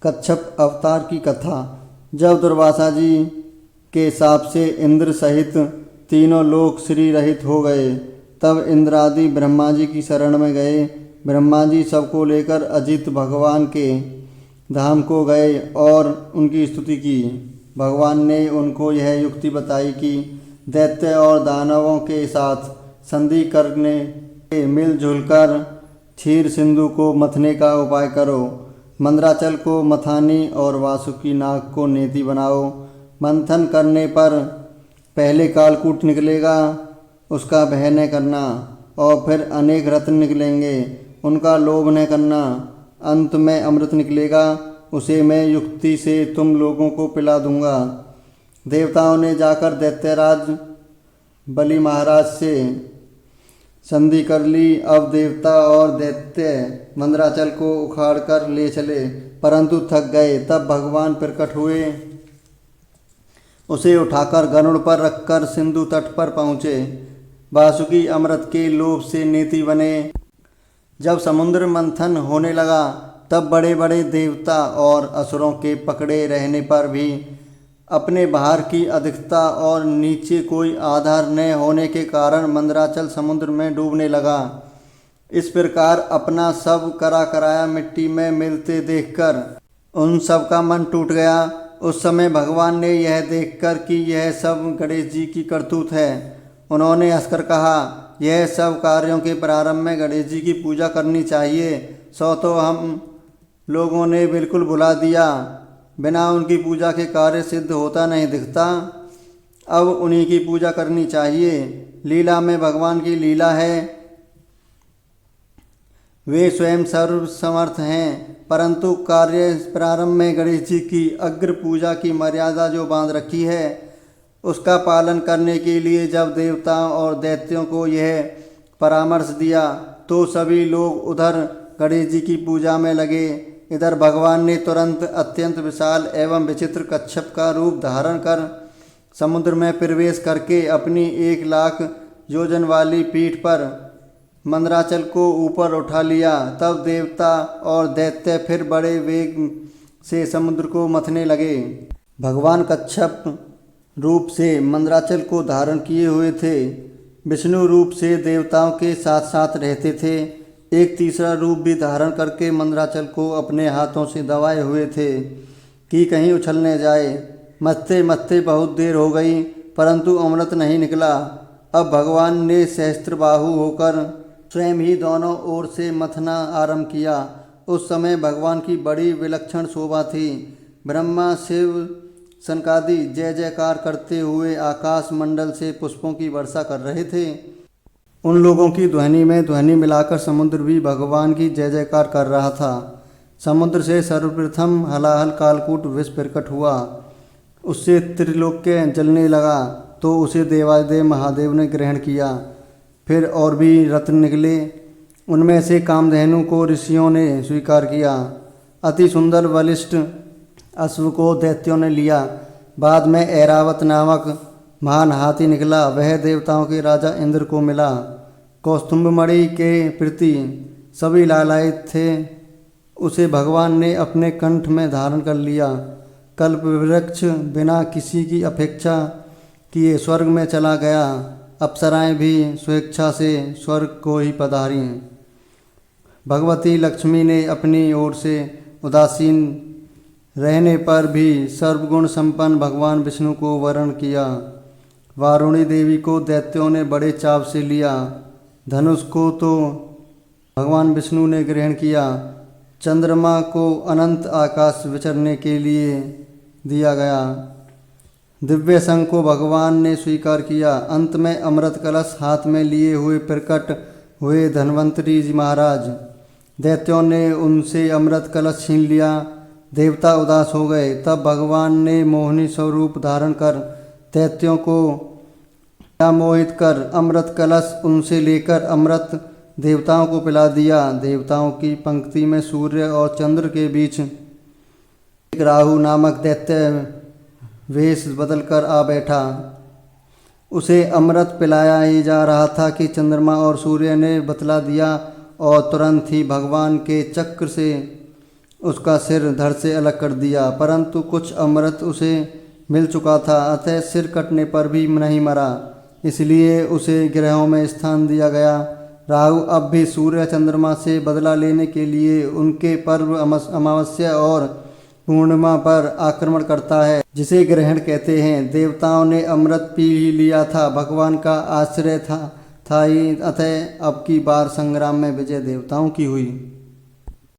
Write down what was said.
कच्छप अवतार की कथा। जब दुर्वासा जी के शाप से इंद्र सहित तीनों लोक श्री रहित हो गए, तब इंद्रादि ब्रह्मा जी की शरण में गए। ब्रह्मा जी सबको लेकर अजित भगवान के धाम को गए और उनकी स्तुति की। भगवान ने उनको यह युक्ति बताई कि दैत्य और दानवों के साथ संधि करने मिलजुल कर क्षीर सिंधु को मथने का उपाय करो। मंदराचल को मथानी और वासुकी नाग को नेति बनाओ। मंथन करने पर पहले कालकूट निकलेगा, उसका भय न करना, और फिर अनेक रत्न निकलेंगे, उनका लोभ न करना। अंत में अमृत निकलेगा, उसे मैं युक्ति से तुम लोगों को पिला दूंगा। देवताओं ने जाकर दैत्यराज बलि महाराज से संधि कर ली। अब देवता और दैत्य मंदराचल को उखाड़ कर ले चले, परंतु थक गए। तब भगवान प्रकट हुए, उसे उठाकर गरुड़ पर रखकर सिंधु तट पर पहुँचे। वासुकी अमृत के लोभ से नेति बने। जब समुद्र मंथन होने लगा, तब बड़े बड़े देवता और असुरों के पकड़े रहने पर भी अपने भार की अधिकता और नीचे कोई आधार न होने के कारण मंदराचल समुद्र में डूबने लगा। इस प्रकार अपना सब करा कराया मिट्टी में मिलते देखकर उन सब का मन टूट गया। उस समय भगवान ने यह देखकर कि यह सब गणेश जी की करतूत है, उन्होंने हंसकर कहा, यह सब कार्यों के प्रारंभ में गणेश जी की पूजा करनी चाहिए। सो तो हम लोगों ने बिल्कुल भुला दिया। बिना उनकी पूजा के कार्य सिद्ध होता नहीं दिखता। अब उन्हीं की पूजा करनी चाहिए। लीला में भगवान की लीला है, वे स्वयं सर्वसमर्थ हैं, परंतु कार्य प्रारंभ में गणेश जी की अग्र पूजा की मर्यादा जो बांध रखी है, उसका पालन करने के लिए जब देवताओं और दैत्यों को यह परामर्श दिया, तो सभी लोग उधर गणेश जी की पूजा में लगे। इधर भगवान ने तुरंत अत्यंत विशाल एवं विचित्र कच्छप का रूप धारण कर समुद्र में प्रवेश करके अपनी 1,00,000 योजन वाली पीठ पर मंदराचल को ऊपर उठा लिया। तब देवता और दैत्य फिर बड़े वेग से समुद्र को मथने लगे। भगवान कच्छप रूप से मंदराचल को धारण किए हुए थे। विष्णु रूप से देवताओं के साथ साथ रहते थे। एक तीसरा रूप भी धारण करके मंदराचल को अपने हाथों से दबाए हुए थे कि कहीं उछल न जाए। मथते मथते बहुत देर हो गई, परंतु अमृत नहीं निकला। अब भगवान ने सहस्त्रबाहु होकर स्वयं ही दोनों ओर से मथना आरंभ किया। उस समय भगवान की बड़ी विलक्षण शोभा थी। ब्रह्मा शिव सनकादि जय जयकार करते हुए आकाश मंडल से पुष्पों की वर्षा कर रहे थे। उन लोगों की ध्वनि में ध्वनि मिलाकर समुद्र भी भगवान की जय जयकार कर रहा था। समुद्र से सर्वप्रथम हलाहल कालकूट विष प्रकट हुआ। उससे त्रिलोक्य जलने लगा, तो उसे देवादिदेव महादेव ने ग्रहण किया। फिर और भी रत्न निकले, उनमें से कामधेनु को ऋषियों ने स्वीकार किया। अति सुंदर बलिष्ठ अश्व को दैत्यों ने लिया। बाद में ऐरावत नामक महान हाथी निकला, वह देवताओं के राजा इंद्र को मिला। कौस्तुभमणि के प्रति सभी लालायित थे, उसे भगवान ने अपने कंठ में धारण कर लिया। कल्प वृक्ष बिना किसी की अपेक्षा किए स्वर्ग में चला गया। अप्सराएं भी स्वेच्छा से स्वर्ग को ही पधारी। भगवती लक्ष्मी ने अपनी ओर से उदासीन रहने पर भी सर्वगुण संपन्न भगवान विष्णु को वरण किया। वारुणी देवी को दैत्यों ने बड़े चाव से लिया। धनुष को तो भगवान विष्णु ने ग्रहण किया। चंद्रमा को अनंत आकाश विचरने के लिए दिया गया। दिव्य संघ को भगवान ने स्वीकार किया। अंत में अमृत कलश हाथ में लिए हुए प्रकट हुए धन्वंतरी जी महाराज। दैत्यों ने उनसे अमृत कलश छीन लिया। देवता उदास हो गए। तब भगवान ने मोहिनी स्वरूप धारण कर दैत्यों को मोहित कर अमृत कलश उनसे लेकर अमृत देवताओं को पिला दिया। देवताओं की पंक्ति में सूर्य और चंद्र के बीच एक राहु नामक दैत्य वेश बदलकर आ बैठा। उसे अमृत पिलाया ही जा रहा था कि चंद्रमा और सूर्य ने बतला दिया और तुरंत ही भगवान के चक्र से उसका सिर धड़ से अलग कर दिया, परंतु कुछ अमृत उसे मिल चुका था, अतः सिर कटने पर भी नहीं मरा, इसलिए उसे ग्रहों में स्थान दिया गया। राहु अब भी सूर्य चंद्रमा से बदला लेने के लिए उनके पर्व अमावस्या और पूर्णिमा पर आक्रमण करता है, जिसे ग्रहण कहते हैं। देवताओं ने अमृत पी ही लिया था, भगवान का आश्रय था ही, अतः अब की बार संग्राम में विजय देवताओं की हुई।